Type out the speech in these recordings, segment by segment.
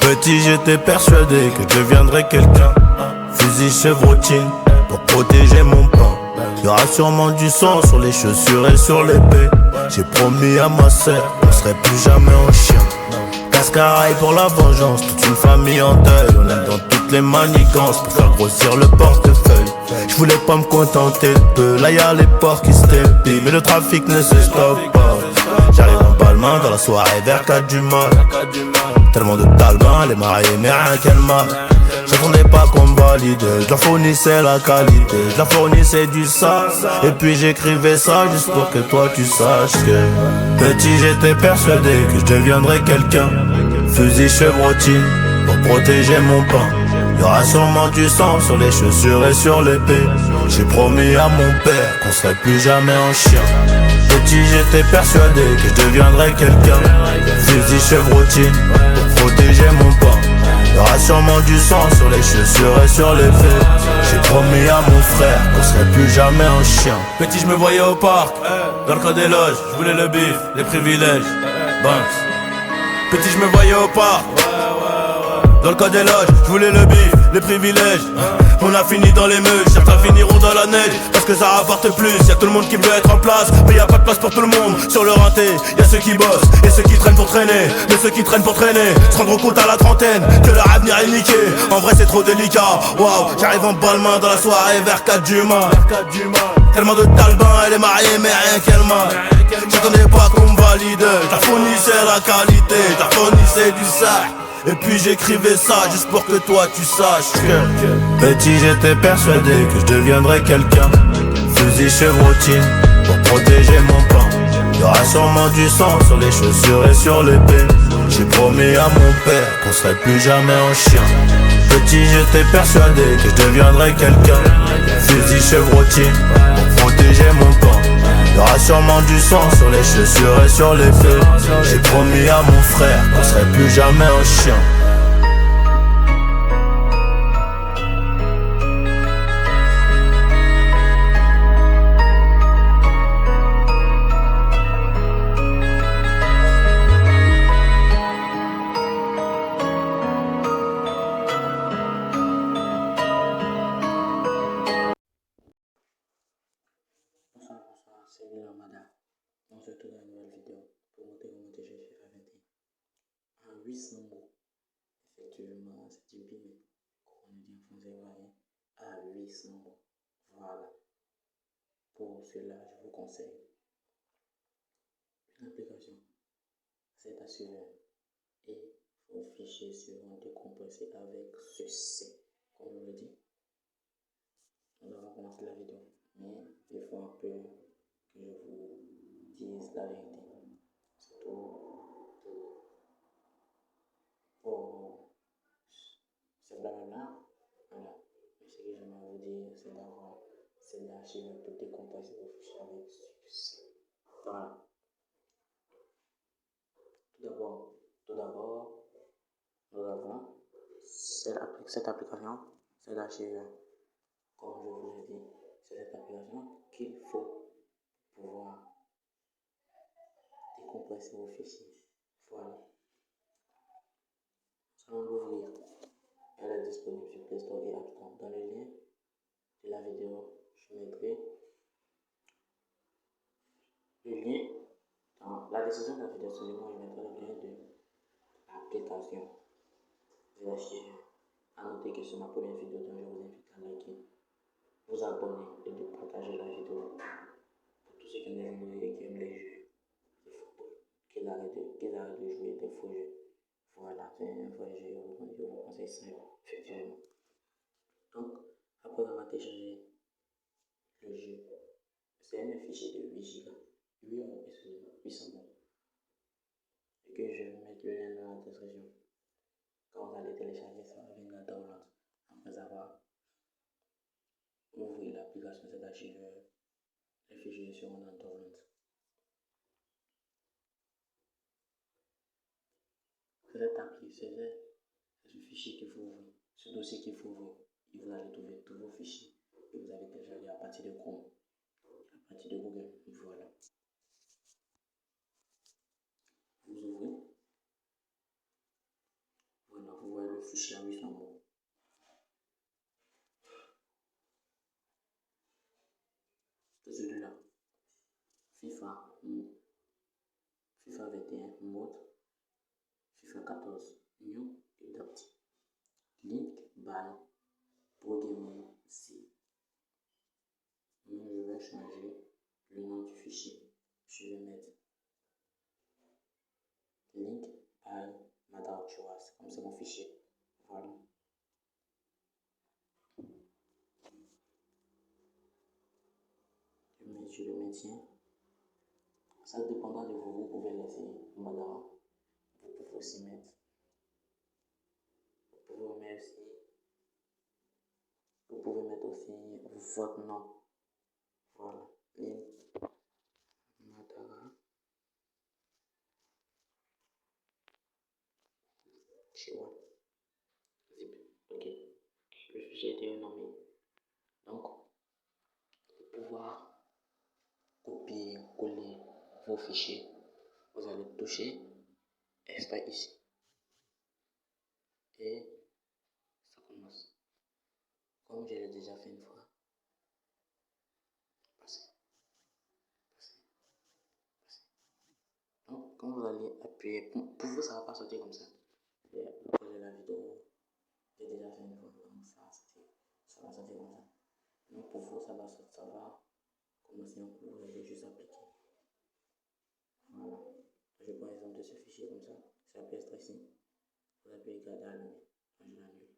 Petit, j'étais persuadé que je deviendrais quelqu'un. Fusil chevrotine pour protéger mon pain. Y'aura sûrement du sang sur les chaussures et sur l'épée. J'ai promis à ma sœur qu'on serait plus jamais en chien. Cascaraille pour la vengeance, toute une famille en deuil. On est dans toutes les manigances pour faire grossir le portefeuille. Je voulais pas me contenter de peu, là y'a les porcs qui se dépillent. Mais le trafic ne se stoppe pas. J'arrive en palmin dans la soirée vers 4 du mat. Tellement de talbans, les mariés mais rien qu'elle m'a. J'attendais pas qu'on me valide, je leur fournissais la qualité, je leur fournissais du sale. Et puis j'écrivais ça juste pour que toi tu saches que petit j'étais persuadé que je deviendrais quelqu'un. Fusil chevrotine pour protéger mon pain. Y'aura sûrement du sang sur les chaussures et sur l'épée. J'ai promis à mon père qu'on serait plus jamais en chien. Petit j'étais persuadé que je deviendrais quelqu'un. Fusil chevrotine pour protéger mon pain. Y'aura sûrement du sang sur les chaussures et sur l'épée. J'ai promis à mon frère qu'on serait plus jamais un chien. Petit je me voyais au parc, dans le coin des loges. Je voulais le bif, les privilèges, Banks. Petit je me voyais au parc, dans le coin des loges. Je voulais le bif, les privilèges. On a fini dans les meules, certains finiront dans la neige. Parce que ça rapporte plus, y'a tout le monde qui veut être en place. Mais y'a pas de place pour tout le monde, sur le rinté. Y'a ceux qui bossent, et ceux qui traînent pour traîner. Mais ceux qui traînent pour traîner, se rendront compte à la trentaine que leur avenir est niqué. En vrai c'est trop délicat, waouh. J'arrive en balmain dans la soirée vers 4 du mat. Tellement de talbans, elle est mariée mais rien qu'elle m'a. J'attendais pas qu'on me valide, je la fournissais la qualité, je la fournissais du sac. Et puis j'écrivais ça juste pour que toi tu saches que petit j'étais persuadé que je deviendrais quelqu'un. Fusil chevrotine pour protéger mon pain. Y'aura sûrement du sang sur les chaussures et sur l'épée. J'ai promis à mon père qu'on serait plus jamais en chien. Petit j'étais persuadé que je deviendrais quelqu'un. Fusil chevrotine pour protéger mon pain. Y'aura sûrement du sang sur les chaussures et sur l'épée. J'ai promis à mon frère qu'on serait plus jamais un chien. Bonsoir, c'est Will Mada. On se retrouve dans une nouvelle vidéo pour montrer comment déjeuner FIFA 21. En 800 mots, effectivement, c'est du bien, comme on dit en français, voyez, à 800 mots. Voilà. Pour cela, je vous conseille une application, c'est assuré et vos fichiers seront décompressés avec succès. Comme je vous le dis, nous allons commencer la vidéo, mais il faut un peu que je vous dise la vérité. C'est tout pour ce blabla. Voilà. Mais ce que j'aimerais vous dire, c'est d'archiver tout décompresser vos fichiers avec succès. Voilà. Tout d'abord, nous avons cette application, c'est d'archiver. Comme je vous l'ai dit, c'est cette application qu'il faut pouvoir décompresser vos fichiers. Voilà. Nous allons l'ouvrir. Elle est disponible sur Play Store et App Store. Dans le lien de la vidéo, je mettrai le lien. Dans la description de la vidéo, seulement, je mettrai le lien de l'application. Je vais archiver. À noter que c'est ma première vidéo, donc je vous invite à liker, vous abonner et de partager la vidéo pour tous ceux qui aiment les jeux de football, qu'ils arrêtent de jouer des faux jeux. Voilà, c'est un vrai jeu, je vous conseille ça, effectivement. Donc, après avoir téléchargé le jeu, c'est un fichier de 8 Go, 800 mots, et que je vais mettre le lien dans la description. Quand vous allez télécharger ça, vous venez dans download. Après avoir ouvert l'application, c'est d'archiver les fichiers sur un download. Cette appli, c'est ce fichier qu'il faut ouvrir, ce dossier qu'il faut ouvrir. et vous allez trouver tous vos fichiers que vous avez téléchargés à partir de Chrome, à partir de Google. Voilà. Vous ouvrez. Voilà, vous voyez le fichier à 800 mots. C'est celui-là. FIFA 21 mode, FIFA 14 new et adapté. Link by Programming C. Mais je vais changer le nom du fichier. Je vais mettre link by Madao Chuas, comme c'est mon fichier. Voilà. Je le maintiens. Ça dépendra de vous, vous pouvez laisser Madao. Vous pouvez aussi mettre. Vous pouvez mettre aussi votre nom. Voilà. Link Madara Chiwa. Zip. Ok. Le fichier a été nommé. Donc, pour pouvoir copier, coller vos fichiers, vous allez toucher Extrait ici. Et ça commence. Comme je l'ai déjà fait une fois. Passer. Donc, quand vous allez appuyer, pour vous, ça ne va pas sortir comme ça. Après la vidéo, j'ai déjà fait une fois. Donc, ça va sortir comme ça. Donc, pour vous, ça va commencer en cours. Vous allez juste appliquer. Voilà. Je prends l'exemple de ce fichier comme ça. C'est appelé extrait ici. Vous appuyez garder allumé. Je l'annule.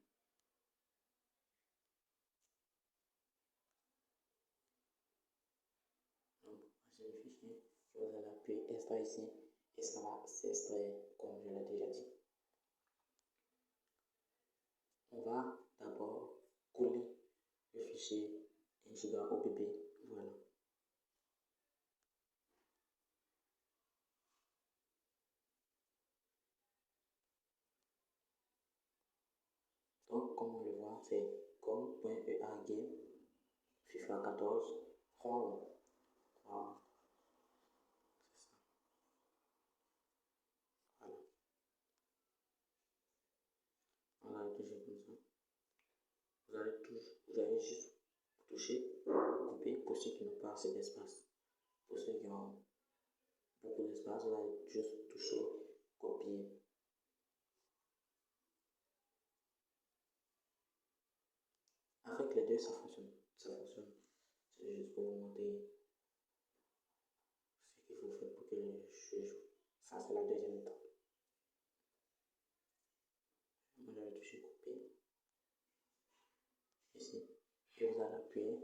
Donc, c'est le fichier. Vous allez appuyer extrait ici. Et ça va s'extraire comme je l'ai déjà dit. On va d'abord coller le fichier 1 giga OBB. Voilà. Donc, comme on le voit, c'est com.eagame FIFA 14 home. Voilà. Voilà. On va le toucher comme ça. Vous allez juste toucher, couper pour ceux qui n'ont pas assez d'espace. Pour ceux qui ont beaucoup d'espace, vous allez juste toucher, copier. Avec les deux, ça fonctionne. Ça fonctionne. C'est juste pour vous montrer ce qu'il faut faire pour que le jeu joue. Ça, c'est la deuxième étape. Moi, j'avais touché couper. Ici. Et vous allez appuyer.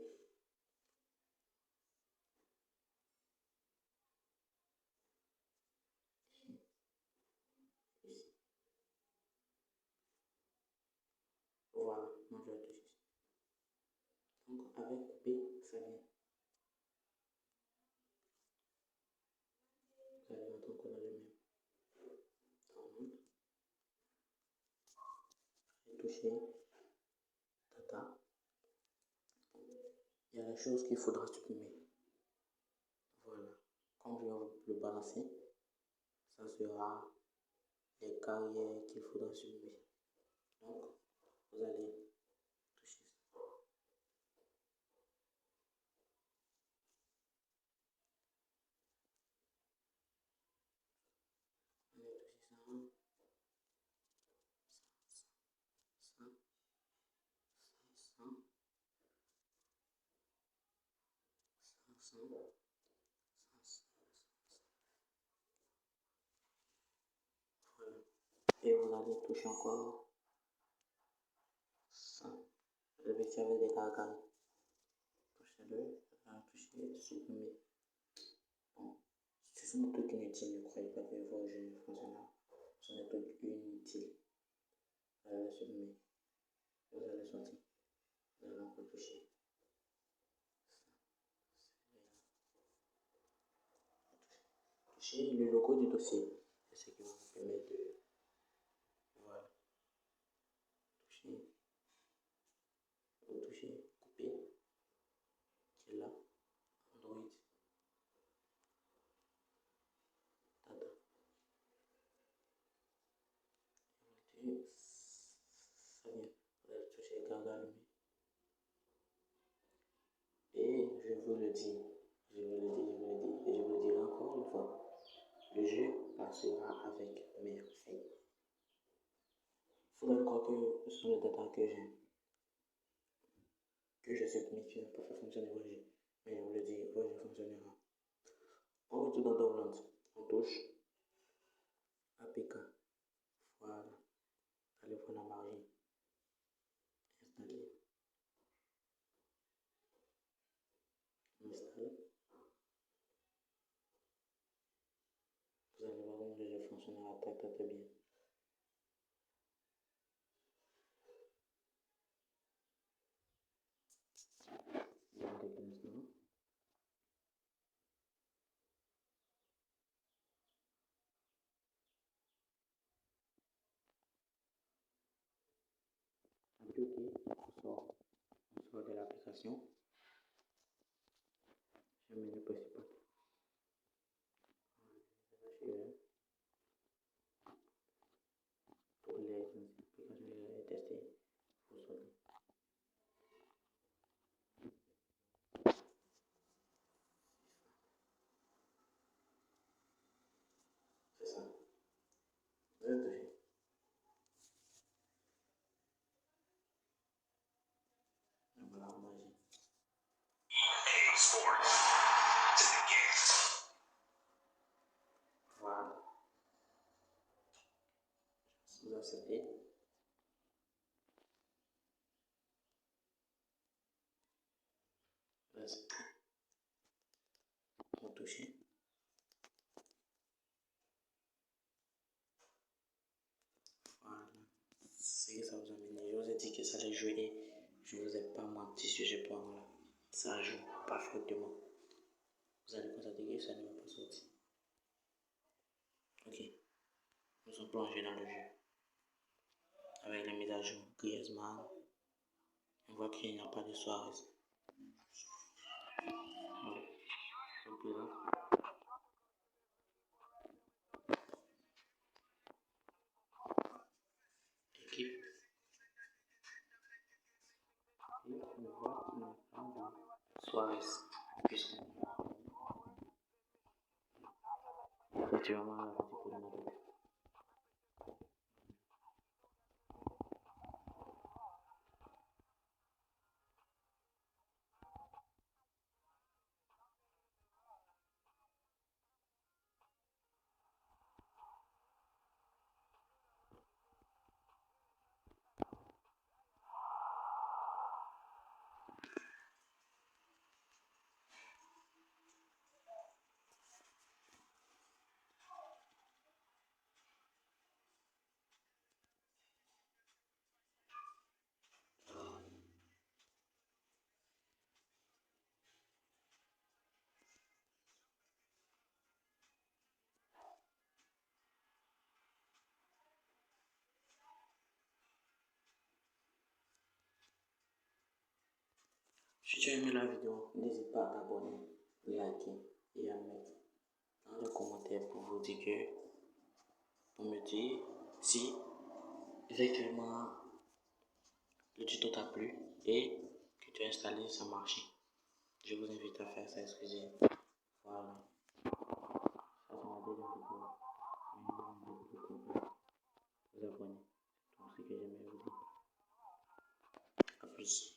Ici. Voilà. Moi, je vais toucher ici. Donc, avec couper, ça vient. Vous allez entendre qu'on a le même. Toucher data. Il y a les choses qu'il faudra supprimer. Voilà. Quand je vais le balancer, ça sera les carrières qu'il faudra supprimer. Donc, vous allez toucher ça. Vous allez toucher ça. Voilà. Et vous allez toucher encore ça. Le vecteur avec des caractères. Touchez-le, touchez, supprimer. Bon, ce sont des trucs inutiles, ne croyez pas que vos jeux fonctionnent. Ce sont des trucs inutiles. Vous allez supprimer. Vous allez sortir. Vous allez encore toucher. Touchez le logo du dossier. C'est ce qui va vous permettre de. Voilà. Toucher. vous le dis, je vous le dis, et je vous le dirai encore une fois. Le jeu passera avec merveille. Il faudrait croire que ce sont les data que je sais mais qui n'a pas fait fonctionner le jeu. Mais je vous le dis, le jeu fonctionnera. On retourne dans Downloads, on touche APK. Voilà. Allez prendre la margine. Installer. Installer. Vous allez voir comment le jeu fonctionnera très bien. Dans quelques instants. On sort de l'application. Je mets le principal. Pour les applications que j'ai testées, il faut sortir. C'est ça. Vous êtes touché. Donc voilà, on agit. Voilà. Vous acceptez. Vous acceptez. Vous touchez. Voilà. C'est que ça vous amène. Je vous ai dit que ça allait jouer et je ne vous ai pas menti sur ce point-là. Ça joue parfaitement. Vous allez constater que ça ne va pas sortir. Ok. Nous sommes plongés dans le jeu. Avec les mises à jour Griezmann. On voit qu'il n'y a pas de Suarez. Donc là. Équipe. Et on voit qu'il n'y a pas de Suarez. Effectivement, la partie pour le moto. Si tu as aimé la vidéo, n'hésite pas à t'abonner, liker et à mettre dans les commentaires pour vous dire que, pour me dire si effectivement le tuto t'a plu et que tu as installé ça marche. Je vous invite à faire ça, excusez. Voilà. Ça sera déjà vous abonner. C'est tout ce que j'aimerais vous dire. A plus.